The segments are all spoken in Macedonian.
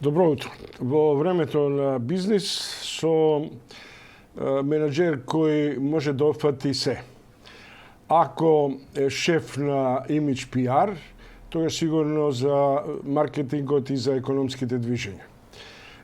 Добро утро. Во времето на бизнис со менаџер кој може да опфати се. Ако е шеф на имидж PR, тоа е сигурно за маркетингот и за економските движења.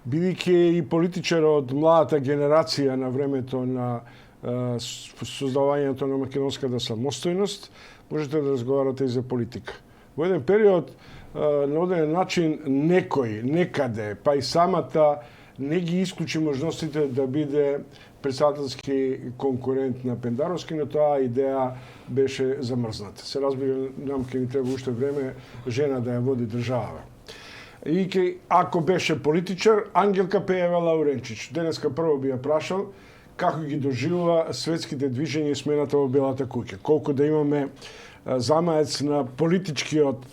Бидејќи и политичар од младата генерација на времето на создавањето на македонската самостојност, можете да разговарате и за политика. Во еден период на оден начин некој, некаде, па и самата не ги исклучи можностите да биде председателски конкурент на Пендаровски, но таа идеја беше замрзната. Се разбира, нам ке ни треба уште време жена да ја води држава. И ако беше политичар, Ангелка Пеева Лауренчич. Денеска прво би ја прашал како ги доживува светските движења и смената во Белата куќа. Колку да имаме замаец на политичкиот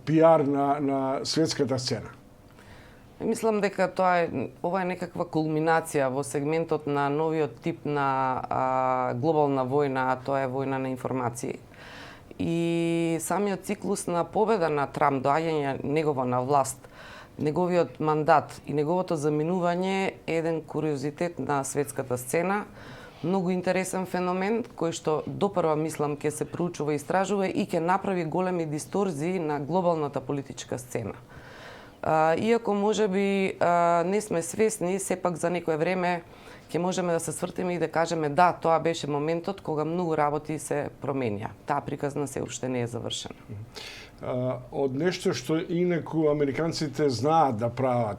пиар на светската сцена. Мислам дека ова е некаква кулминација во сегментот на новиот тип на глобална војна, а тоа е војна на информации. И самиот циклус на победа на Трамп, доаѓање негово на власт, неговиот мандат и неговото заминување е еден куриозитет на светската сцена, многу интересен феномен кој што допрва мислам ќе се проучува и истражува и ќе направи големи дисторзии на глобалната политичка сцена. Иако можеби не сме свесни, сепак за некое време ќе можеме да се свртиме и да кажеме да, тоа беше моментот кога многу работи се променија. Таа приказна се уште не е завршена. Од нешто што инаку американците знаат да прават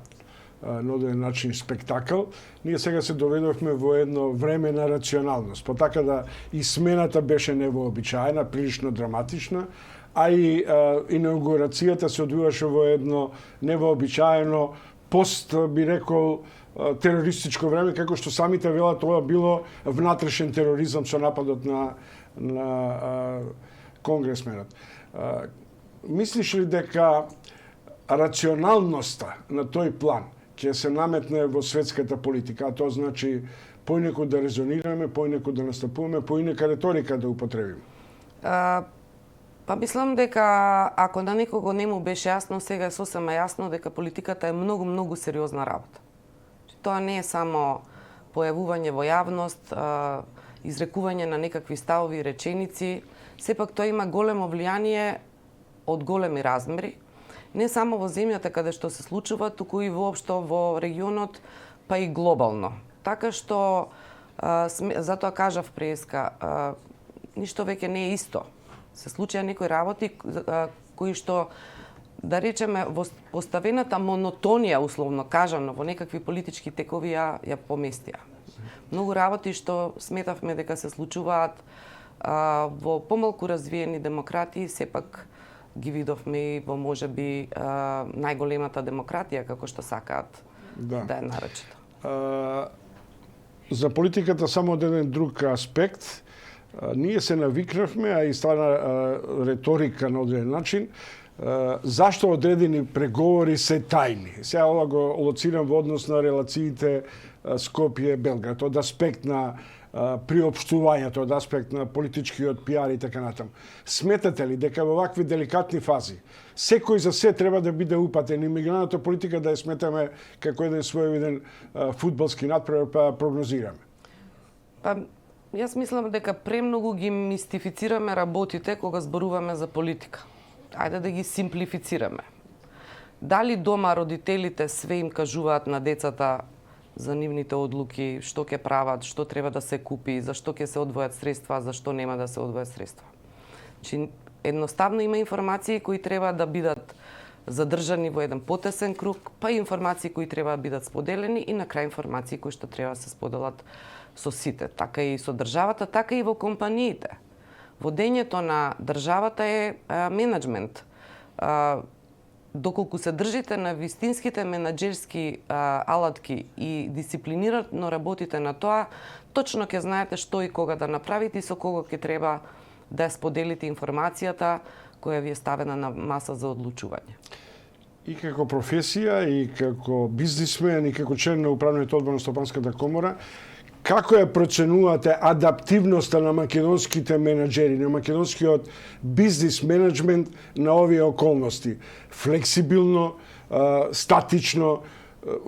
на оден начин спектакл, ние сега се доведовме во едно време на рационалност. Па така да и смената беше невообичаена, прилично драматична, а и инаугурацијата се одвиваше во едно невообичаено пост, би рекол, терористичко време, како што самите велат, тоа било внатрешен тероризам со нападот на конгресменот. Мислиш ли дека рационалноста на тој план ќе се наметне во светската политика, а тоа значи поинеку да резонираме, поинеку да настапуваме, поинека реторика да употребиме? Па мислам дека ако на некого не му беше јасно, сега е сосема јасно дека политиката е многу сериозна работа. Тоа не е само појавување во јавност, изрекување на некакви ставови и реченици, сепак тоа има големо влијание од големи размери, не само во земјата каде што се случува, туку и воопшто во регионот, па и глобално. Така што, затоа кажав преска, ништо веќе не е исто. Се случија некои работи кои што, да речеме, во поставената монотонија, условно кажано, во некакви политички текови ја поместија. Многу работи што сметавме дека се случуваат во помалку развиени демократии, сепак ги видовме и во можеби најголемата демократија како што сакаат да е наречето. За политиката само од еден друг аспект, ние се навикнавме, а и стана реторика на одреден начин, зашто одредени преговори се тајни. Сега ова го лоцирам во однос на релациите Скопје-Белград, од аспект на приопштувањето, од аспект на политичкиот пиар и така натаму. Сметате ли дека во вакви деликатни фази секој за се треба да биде упатен и миграната политика да ја сметаме како еден своевиден фудбалски надпревар, па прогнозираме? Јас мислам дека премногу ги мистифицираме работите кога зборуваме за политика. Ајде да ги симплифицираме. Дали дома родителите све им кажуваат на децата за нивните одлуки, што ќе прават, што треба да се купи, зашто ќе се одвојат средства, зашто нема да се одвојат средства. Значи, едноставно има информации кои треба да бидат задржани во еден потесен круг, па информации кои треба да бидат споделени и на крај информации кои што треба да се споделат со сите, така и со државата, така и во компаниите. Водењето на државата е менеджмент. Доколку се држите на вистинските менаџерски алатки и дисциплинирано работите на тоа, точно ќе знаете што и кога да направите и со кого ќе треба да ја споделите информацијата која ви е ставена на маса за одлучување. И како професија, и како бизнисмен, и како член на управниот одбор на Стопанската комора, како ја проценувате адаптивноста на македонските менаџери, на македонскиот бизнис менеджмент на овие околности? Флексибилно, статично,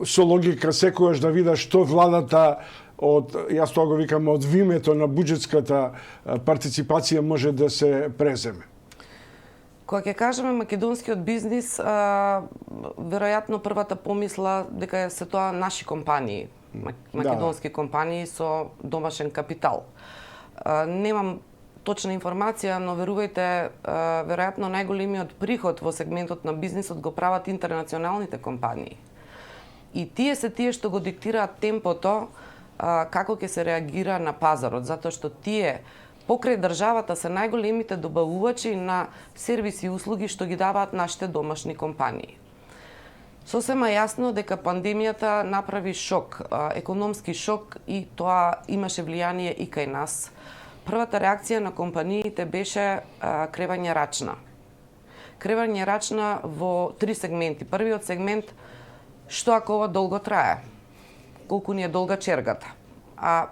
со логика секогаш да видаш што владата јас тоа го викам, од вимето на буџетската партиципација може да се преземе. Кога ќе кажеме македонскиот бизнис, веројатно првата помисла дека се тоа наши компании, македонски компании со домашен капитал. Немам точна информација, но верувајте, веројатно најголемиот приход во сегментот на бизнисот го прават интернационалните компании. И тие се тие што го диктираат темпото како ќе се реагира на пазарот, затоа што тие покрај државата се најголемите добавувачи на сервиси и услуги што ги даваат нашите домашни компании. Сосема јасно дека пандемијата направи шок, економски шок, и тоа имаше влијание и кај нас. Првата реакција на компаниите беше кревање рачна. Кревање рачна во три сегменти. Првиот сегмент, што ако ова долго трае? Колку ни е долга чергата? А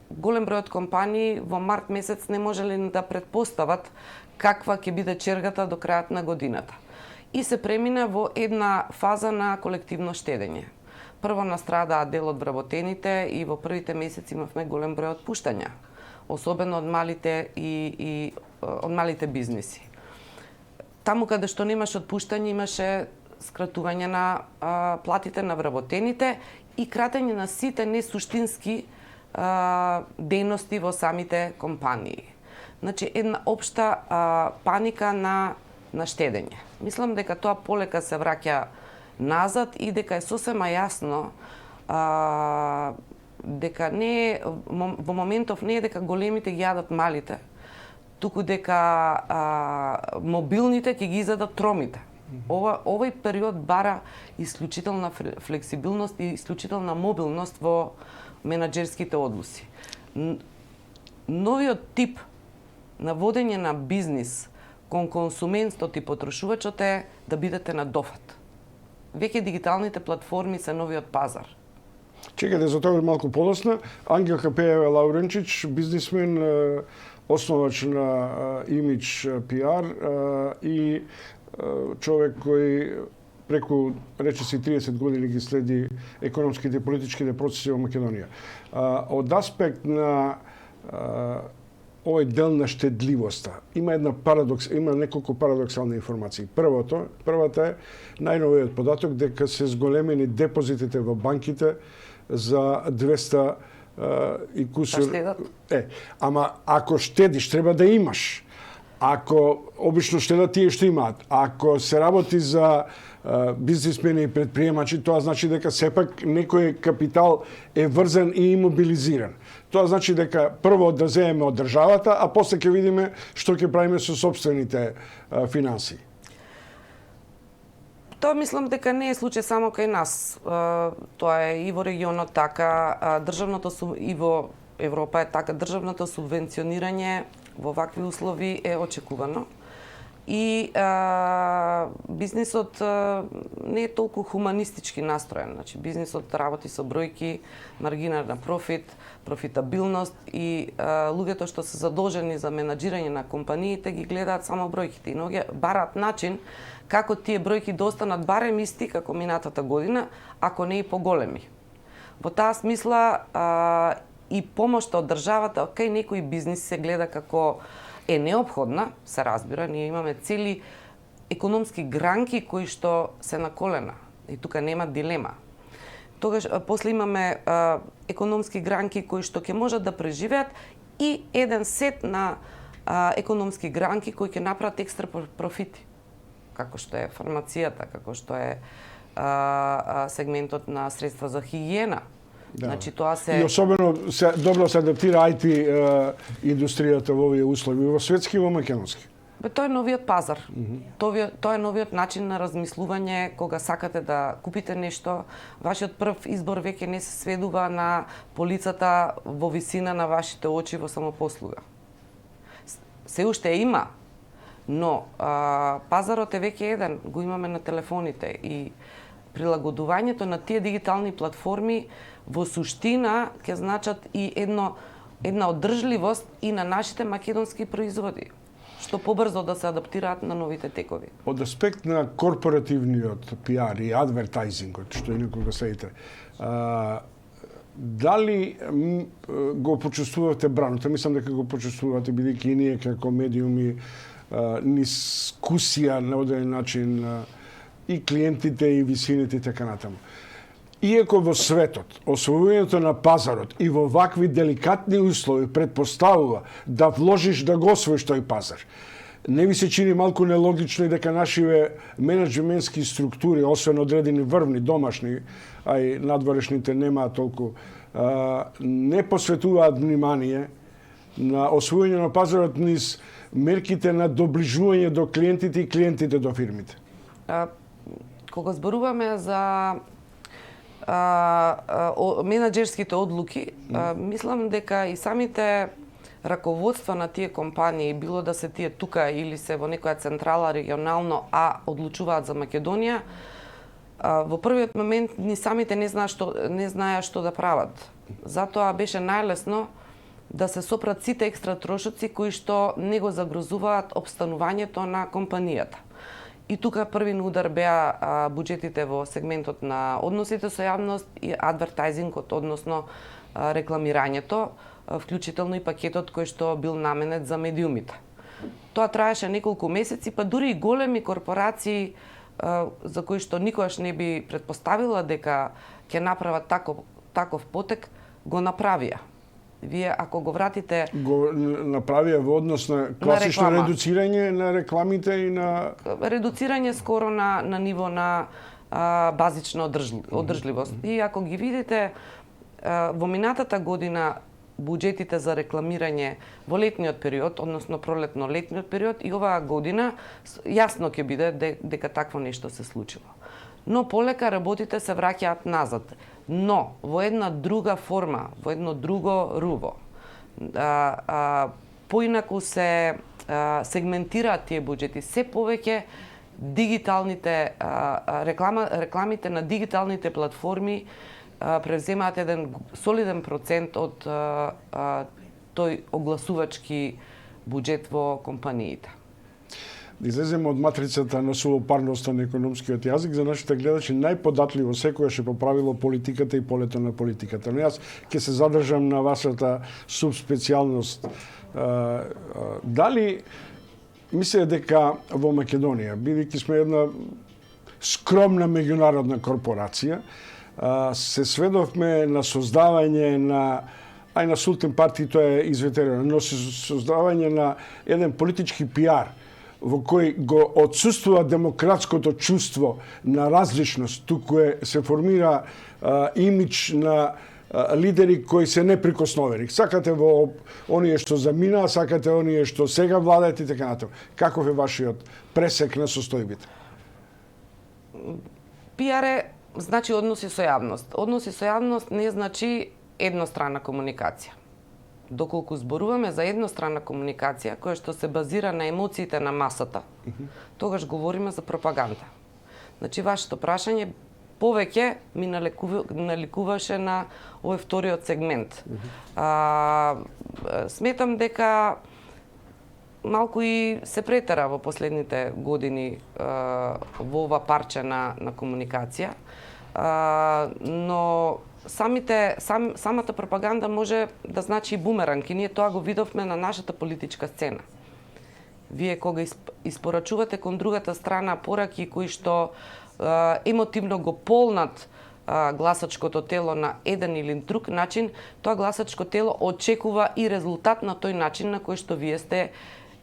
голем број од компании во март месец не можеле да претпостават каква ќе биде чергата до крајот на годината. И се премина во една фаза на колективно штедење. Прво настрадаа дел од вработените и во првите месеци имавме голем број отпуштања, особено од малите и од малите бизниси. Таму каде што немаше отпуштање, имаше скратување на платите на вработените и кратење на сите несуштински дејности во самите компании. Значи, една општа паника на штедење. Мислам дека тоа полека се враќа назад и дека е сосема јасно дека не во моментов не е дека големите ги јадат малите, туку дека мобилните ќе ги изедат тромите. Овој период бара исклучителна флексибилност и исклучителна мобилност во менаџерските одлуци. Новиот тип на водење на бизнис кон консументот и потрошувачот е да бидете на дофат. Веќе дигиталните платформи се новиот пазар. Чекайте, за тоа малку подосна. Ангелка Пејева Лауренчич, бизнисмен, основач на Имидж PR и човек кој преку речиси 30 години ги следи економските и политичките процеси во Македонија. Од аспект на овој дел на штедливоста има неколку парадоксални информации. Првата е најновиот податок дека се зголемени депозитите во банките за 200 и кусур. Ама ако штедиш, треба да имаш. Ако обично штедат тие што имаат, ако се работи за бизнисмени и предприемачи, тоа значи дека сепак некој капитал е врзан и имобилизиран. Тоа значи дека прво да земеме од државата, а после ќе видиме што ќе правиме со собствените финансии. Тоа мислам дека не е случај само кај нас. Тоа е и во регионот така, и во Европа е така. Државното субвенционирање во вакви услови е очекувано. И бизнисот не е толку хуманистички настроен. Значи, бизнисот работи со бројки, маргина на профит, профитабилност и луѓето што се задолжени за менаџирање на компаниите ги гледаат само бројките и бараат начин како тие бројки да останат барем исти како минатата година, ако не и поголеми. Во таа смисла и помошта од државата кај некои бизнис се гледа како е неопходна, се разбира, ние имаме цели економски гранки кои што се на колена и тука нема дилема. Тогаш после имаме економски гранки кои што ќе можат да преживеат и еден сет на економски гранки кои ќе направат екстра профити, како што е фармацијата, како што е сегментот на средства за хигиена. Да. Значи, тоа се... И особено добро се адаптира IT индустријата во овие услови, во светски и во македонски. Тоа е новиот пазар. Тоа е новиот начин на размислување кога сакате да купите нешто. Вашиот прв избор веќе не се сведува на полицата во висина на вашите очи во самопослуга. Се уште има, но пазарот е веќе еден, го имаме на телефоните и прилагодувањето на тие дигитални платформи во суштина ќе значат и една одржливост и на нашите македонски производи. што побрзо да се адаптираат на новите текови. Од аспект на корпоративниот пиар и адвертайзингот, што инаку го следите, дали го почувствувате браното? Мислам дека го почувствувате, бидејќи и ние како медиуми низ кусија на одреден начин и клиентите и висините и така натаму. Иако во светот, освојувањето на пазарот и во вакви деликатни услови предпоставува да вложиш да го освоиш тој пазар, не ви се чини малку нелогично и дека нашиве менеджментски структури, освен одредени врвни, домашни, а и надворешните немаат толку, не посветуваат внимание на освојување на пазарот низ мерките на доближување до клиентите и клиентите до фирмите? Кога зборуваме за менаџерските одлуки, мислам дека и самите раководства на тие компании, било да се тие тука или се во некоја централа регионално, а одлучуваат за Македонија, во првиот момент ни самите не знаеа што да прават. Затоа беше најлесно да се сопрат сите екстра трошоци кои што не го загрозуваат обстанувањето на компанијата. И тука првин удар беа буџетите во сегментот на односите со јавност и адвертайзингот, односно рекламирањето, вклучително и пакетот кој што бил наменет за медиумите. Тоа траеше неколку месеци, па дури и големи корпорации за кои што никогаш не би претпоставила дека ќе направат таков потек, го направија. Вие ако го вратите... Го направија во однос на класично редуцирање на рекламите и на... Редуцирање скоро на ниво на базична одржливост. И ако ги видите во минатата година буџетите за рекламирање во летниот период, односно пролетно-летниот период, и оваа година јасно ќе биде дека такво нешто се случило. Но полека работите се враќаат назад. Но во една друга форма, во едно друго руво. Поинаку се сегментираат тие буџети. Се повеќе дигиталните рекламите на дигиталните платформи превземаат еден солиден процент од тој огласувачки буџет во компаниите. Да излеземе од матрицата на сувопарноста на економскиот јазик, за нашите гледачи најподатливо секојаш е поправило политиката и полето на политиката. Но јас ќе се задржам на вашата субспецијалност. Дали мислите дека во Македонија, бидејќи сме една скромна меѓународна корпорација, се сведовме на создавање на на Султан партии тоа е изветерено, но создавање на еден политички пиар во кој го отсуствува демократското чувство на различност, туку се формира имидж на лидери кои се неприкосновени. Сакате во оние што заминаа, сакате оние што сега владаат и така натаму. Каков е вашиот пресек на состојбите? Пиар е значи односи со јавност. Односи со јавност не значи едностранна комуникација. Доколку зборуваме за едностранна комуникација која што се базира на емоциите на масата, тогаш говориме за пропаганда. Значи вашето прашање повеќе ми наликуваше на овој вториот сегмент. Сметам дека малку и се претера во последните години во ова парче на комуникација, но самата пропаганда може да значи бумеранг и ние тоа го видовме на нашата политичка сцена. Вие кога испорачувате кон другата страна пораки кои што емотивно го полнат гласачкото тело на еден или друг начин, тоа гласачко тело очекува и резултат на тој начин на кој што вие сте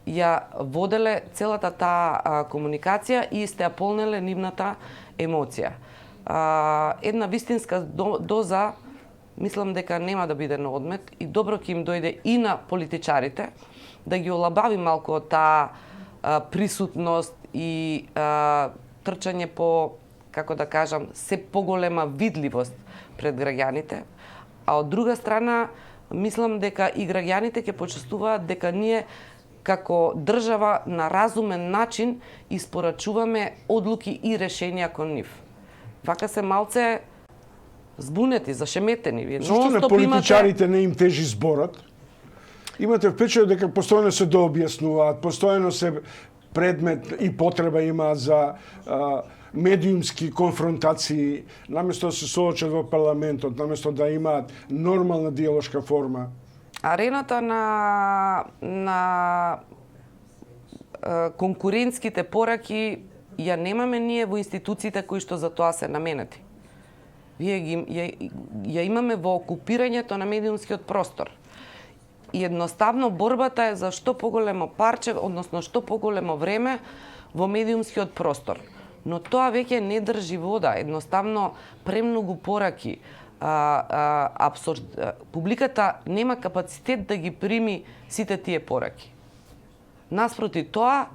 ја воделе целата таа комуникација и сте ја полнеле нивната емоција. Една вистинска доза, мислам дека нема да биде на одмет и добро ќе им дојде и на политичарите да ги олабави малку таа присутност и трчање по, како да кажам, се поголема видливост пред граѓаните, а од друга страна мислам дека и граѓаните ќе почувствуваат дека ние како држава на разумен начин испорачуваме одлуки и решенија кон нив. Вака се малце збунети, зашеметени. Зашто на политичарите не им тежи зборот? имате впечаток дека постојано се дообјаснуваат, постојано се предмет и потреба има за медиумски конфронтации, наместо да се соочат во парламентот, наместо да имаат нормална диалошка форма. Арената на конкурентските пораки ја немаме ние во институциите кои што за тоа се наменети. Ја имаме во окупирањето на медиумскиот простор. И едноставно борбата е за што поголемо парче, односно што поголемо време во медиумскиот простор. Но тоа веќе не држи вода, едноставно премногу пораки. Публиката нема капацитет да ги прими сите тие пораки. Наспроти тоа,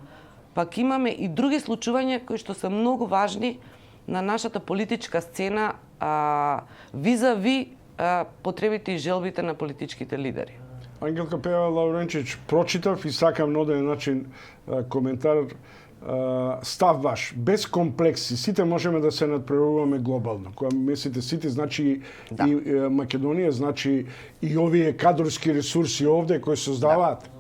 пак имаме и други случувања кои што се многу важни на нашата политичка сцена визави потребите и желбите на политичките лидери. Ангелка Пева Лауренчич, прочитав и сакам на оден начин коментар, став ваш, без комплекси, сите можеме да се надпреваруваме глобално. Кога мислите сите, значи Да. и Македонија, значи и овие кадрски ресурси овде кои создаваат.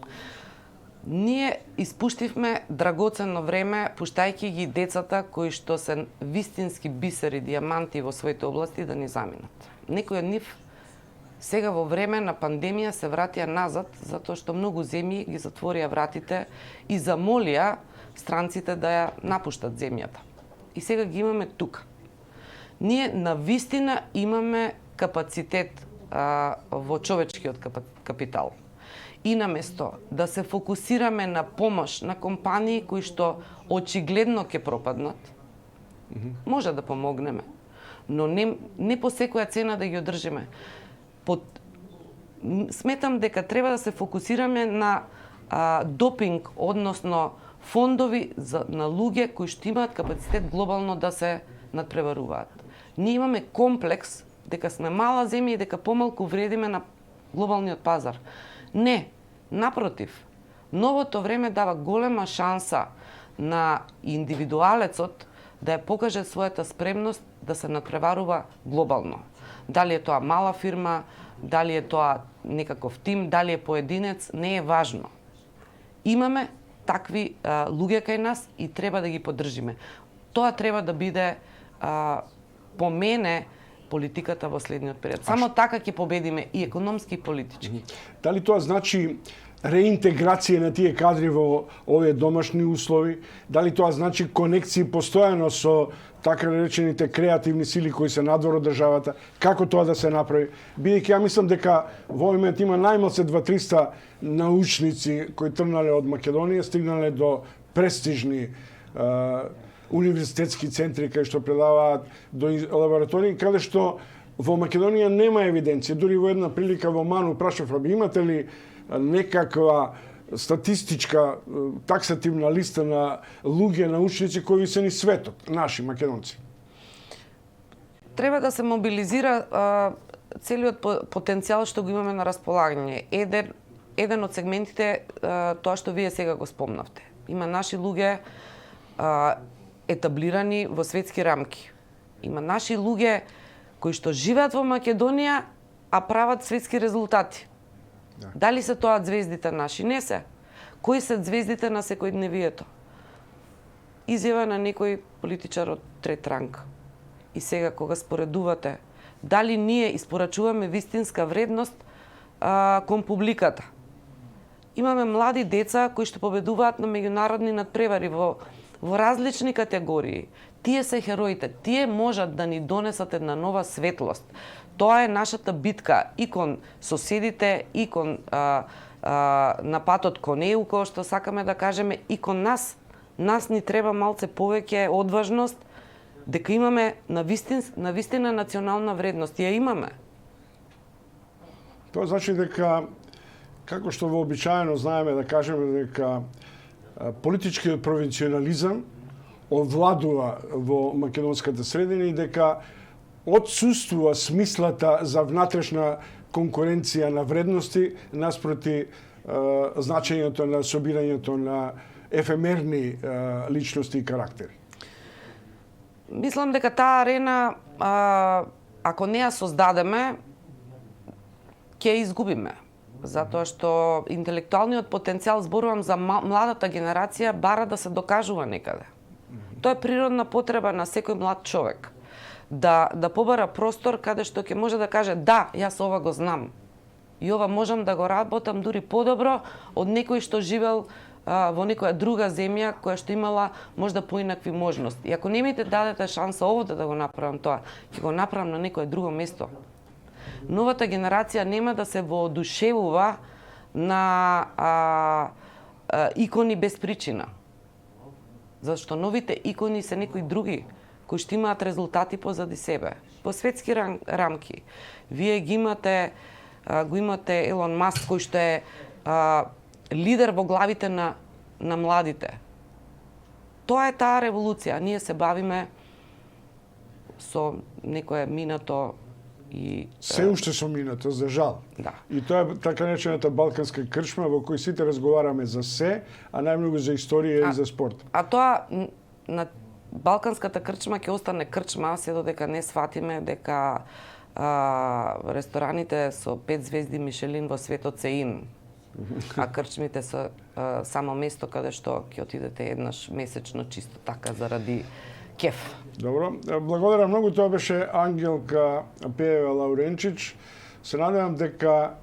Ние испуштивме драгоценно време, пуштајќи ги децата кои што се вистински бисери, диаманти во своите области да ни заминат. Некои од нив сега во време на пандемија се вратија назад, затоа што многу земји ги затворија вратите и замолија странците да ја напуштат земјата. И сега ги имаме тука. Ние навистина имаме капацитет во човечкиот капитал. И наместо да се фокусираме на помош на компании кои што очигледно ќе пропаднат, може да помогнеме, но не по секоја цена да ги одржиме. Сметам дека треба да се фокусираме на допинг, односно фондови на луѓе кои што имаат капацитет глобално да се надпреваруваат. Ние имаме комплекс дека сме мала земја и дека помалку вредиме на глобалниот пазар. Не, напротив, новото време дава голема шанса на индивидуалецот да ја покаже својата спремност да се надпреварува глобално. Дали е тоа мала фирма, дали е тоа некаков тим, дали е поединец, не е важно. Имаме такви луѓе кај нас и треба да ги поддржиме. Тоа треба да биде по мене политиката во следниот период. Само така ќе победиме и економски и политички. Дали тоа значи реинтеграција на тие кадри во овие домашни услови? Дали тоа значи конекции постојано со така наречените креативни сили кои се надвор од државата? Како тоа да се направи? Бидејќи ја мислам дека во овој момент има најмалку 200-300 научници кои тргнале од Македонија, стигнале до престижни универзитетски центри кај што предаваат, до лаборатории каде што во Македонија нема евиденција. Дури во една прилика во Ману прашав: имате ли некаква статистичка таксативна листа на луѓе научници кои се ни светот, наши македонци? Треба да се мобилизира целиот потенцијал што го имаме на располагање. Еден од сегментите тоа што вие сега го спомнавте. Има наши луѓе етаблирани во светски рамки. Има наши луѓе кои што живеат во Македонија, а прават светски резултати. Да. Дали се тоа звездите наши? Не се. Кои се звездите на секојдневието? Изјава на некој политичар од трет ранг. И сега кога споредувате, дали ние испорачуваме вистинска вредност кон публиката? Имаме млади деца кои што победуваат на меѓународни надпревари во различни категории. Тие се хероите, тие можат да ни донесат една нова светлост. Тоа е нашата битка и кон соседите, и кон на патот кон ЕУ, кој што сакаме да кажеме, и кон нас. Нас ни треба малце повеќе одважност, дека имаме навистина национална вредност. Ја имаме. Тоа значи дека, како што вообичаено знаеме да кажеме, дека политичкиот провинционализам овладува во македонската средина и дека отсуствува смислата за внатрешна конкуренција на вредности наспроти значењето на собирањето на ефемерни личности и карактери. Мислам дека таа арена, ако не ја создадеме, ќе изгубиме. Затоа што интелектуалниот потенцијал, зборувам за младата генерација, бара да се докажува некаде. Тоа е природна потреба на секој млад човек. Да побара простор каде што ќе може да каже да, јас ова го знам. И ова можам да го работам дури подобро од некој што живел во некоја друга земја која што имала можда поинакви можности. И ако не ми те дадете шанса овде да го направам тоа, ќе го направам на некое друго место. Новата генерација нема да се воодушевува на икони без причина. Зашто новите икони се некои други кои што имаат резултати позади себе. По светски рамки. Вие го имате Елон Маск кој што е лидер во главите на младите. Тоа е таа револуција. Ние се бавиме со некое минато и се уште со минато, за жал. Да. И тоа е така наречената балканска крчма во кој сите разговараме за се, а најмногу за историја и за спорт. А тоа на балканската крчма ќе остане крчма се додека не сватиме дека рестораните со 5 звезди Мишелин во светот се ин. А крчмите се само место каде што ќе отидете еднаш месечно чисто така заради кеф. Добро, благодарам многу, тоа беше Ангелка Пеева Лауренчич. Се надевам дека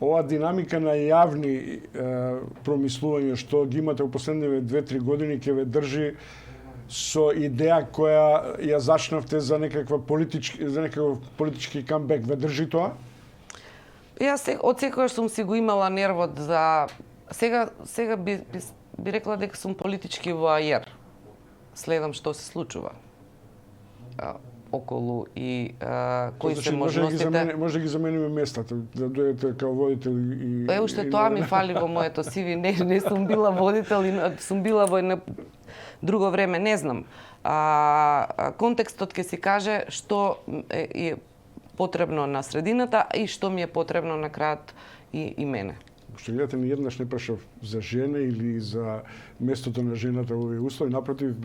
ова динамика на јавни промислувања што ги имате во последниве 2-3 години ќе ве држи со идеја која ја зачнавте за некаков политички камбек. Ве држи тоа? Јас од секогаш сум си го имала нервот за сега би рекла дека сум политички воајер. Следам што се случува околу и кои се можностите. Може да ги замениме местата, да дојдете као водител и уште тоа ми фали во моето CV. Не сум била водител, сум била во едно друго време, не знам. Контекстот ќе си каже што е потребно на средината и што ми е потребно на крајот и мене. Што гледате, ни еднаш не прашав за жена или за местото на жената во овие услови, напротив,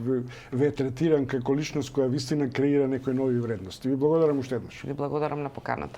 ве третирам како личност која вистина креира некои нови вредности. Ви благодарам уште еднаш. Ви благодарам на поканата.